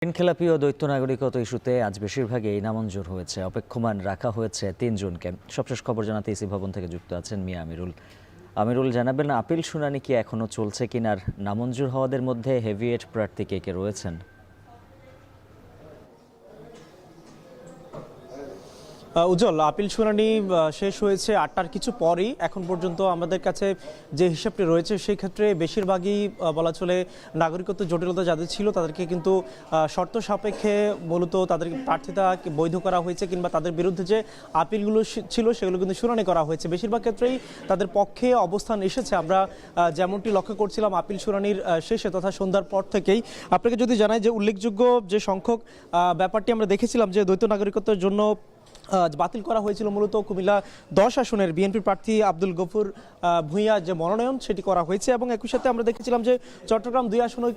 আইনখেলাপি ও দ্বৈত নাগরিকত্ব ইস্যুতে আজ বেশিরভাগই নামঞ্জুর হয়েছে। অপেক্ষমান রাখা হয়েছে ৩ জনকে। সবশেষ খবর জানাতে ইসি ভবন থেকে যুক্ত আছেন মিয়া আমিরুল। আমিরুল, জানাবেন আপিল শুনানি কি এখনো চলছে কিনা, আর নামঞ্জুর হওয়াদের মধ্যে হেভিওয়েট প্রার্থী কে কে রয়েছেন? উজ্জ্বল, আপিল শুনানি শেষ হয়েছে ৮টার কিছু পরই। এখন পর্যন্ত আমাদের কাছে যে হিসাবটি রয়েছে সেই ক্ষেত্রে বেশিরভাগই বলা চলে নাগরিকত্ব জটিলতা যাদের ছিল তাদেরকে কিন্তু শর্ত সাপেক্ষে মূলত তাদের প্রার্থিতা বৈধ করা হয়েছে, কিংবা তাদের বিরুদ্ধে যে আপিলগুলো ছিল সেগুলো কিন্তু শুনানি করা হয়েছে। বেশিরভাগ ক্ষেত্রেই তাদের পক্ষে অবস্থান এসেছে। আমরা যেমনটি লক্ষ্য করছিলাম আপিল শুনানির শেষে তথা সন্ধ্যার পর থেকেই। আপনাকে যদি জানাই যে উল্লেখযোগ্য যে সংখ্যক ব্যাপারটি আমরা দেখেছিলাম যে দ্বৈত নাগরিকত্বের জন্য বাতিল করা হয়েছিল মূলত কুমিল্লা ১০ আসনের বিএনপি প্রার্থী আব্দুল গফুর ভূঁইয়া যে মনোনয়ন সেটি করা হয়েছে, এবং একই সাথে আমরা দেখেছিলাম যে চট্টগ্রাম ২ আসনে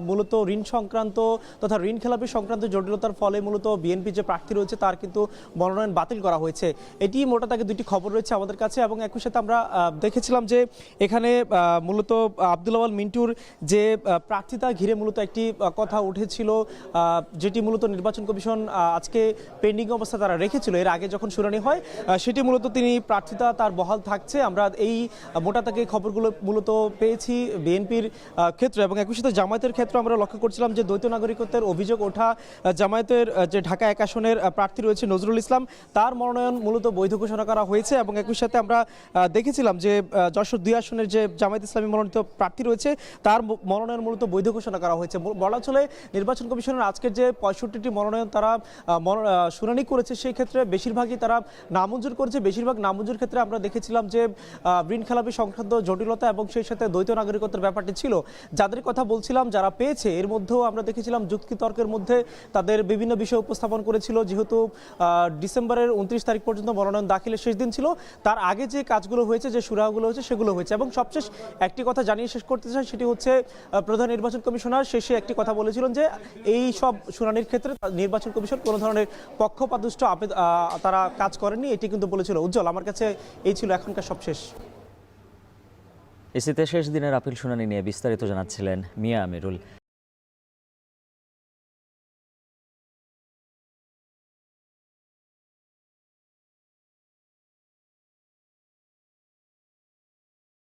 মূলত ঋণ সংক্রান্ত তথা ঋণ খেলাপি সংক্রান্ত জটিলতার ফলে মূলত বিএনপি যে প্রার্থী রয়েছে তার কিন্তু মনোনয়ন বাতিল করা হয়েছে। এটি মোটা তাকে দুটি খবর রয়েছে আমাদের কাছে, এবং একই সাথে আমরা দেখেছিলাম যে এখানে মূলত আব্দুল আওয়াল মিন্টুর যে প্রার্থিতা ঘিরে মূলত একটি কথা উঠেছিল, যেটি মূলত নির্বাচন কমিশন আজকে পেন্ডিং অবস্থা তারা রেখেছিল। এর আগে যখন শুনানি হয় সেটি মূলত তিনি প্রার্থিতা তার বহাল থাকছে। আমরা এই মোটা তাকে খবরগুলো মূলত পেয়েছি বিএনপির ক্ষেত্রে, এবং একই সাথে জামায়াতের ক্ষেত্রে আমরা লক্ষ্য করছিলাম যে দ্বৈত নাগরিকত্বের অভিযোগ ওঠা জামায়াতের যে ঢাকা ১ আসনের প্রার্থী রয়েছে নজরুল ইসলাম, তার মনোনয়ন মূলত বৈধ ঘোষণা করা হয়েছে। এবং একই সাথে আমরা দেখেছিলাম যে যশোর ২ আসনের যে জামায়াত ইসলামী মনোনীত প্রার্থী রয়েছে তার মনোনয়ন মূলত বৈধ ঘোষণা করা হয়েছে। বলা চলে নির্বাচন কমিশনের আজকের যে ৬৫টি মনোনয়ন তারা শুনানি করেছে সেই ক্ষেত্রে বেশিরভাগই তারা নামঞ্জুর করেছে। বেশিরভাগ নামঞ্জুর ক্ষেত্রে আমরা দেখেছিলাম যে ঋণ খেলাপি সংক্রান্ত জটিলতা এবং সেই সাথে দ্বৈত নাগরিকত্বের ব্যাপারটি ছিল। যাদের কথা বলছিলাম যারা পেয়েছে এর মধ্যেও আমরা দেখেছিলাম যুক্তিতর্কের মধ্যে তাদের বিভিন্ন বিষয় উপস্থাপন করেছিল। যেহেতু ডিসেম্বরের ২৯ তারিখ পর্যন্ত মনোনয়ন দাখিলের শেষ দিন ছিল, তার আগে যে কাজগুলো হয়েছে যে সুরাহগুলো হয়েছে সেগুলো হয়েছে। এবং সবশেষ একটি কথা জানিয়ে শেষ করতে চাই, সেটি হচ্ছে প্রধান নির্বাচন কমিশনার শেষে একটি কথা বলেছিলেন যে এই সব শুনানির ক্ষেত্রে নির্বাচন কমিশন কোনো ধরনের পক্ষপাতদুষ্ট তারা কাজ করেনি, এটি কিন্তু বলেছিল। উজ্জ্বল, আমার কাছে এই ছিল এখনকার সবশেষ। ইসিতে শেষ দিনের আপিল শুনানি নিয়ে বিস্তারিত জানাচ্ছিলেন মিয়া আমিরুল।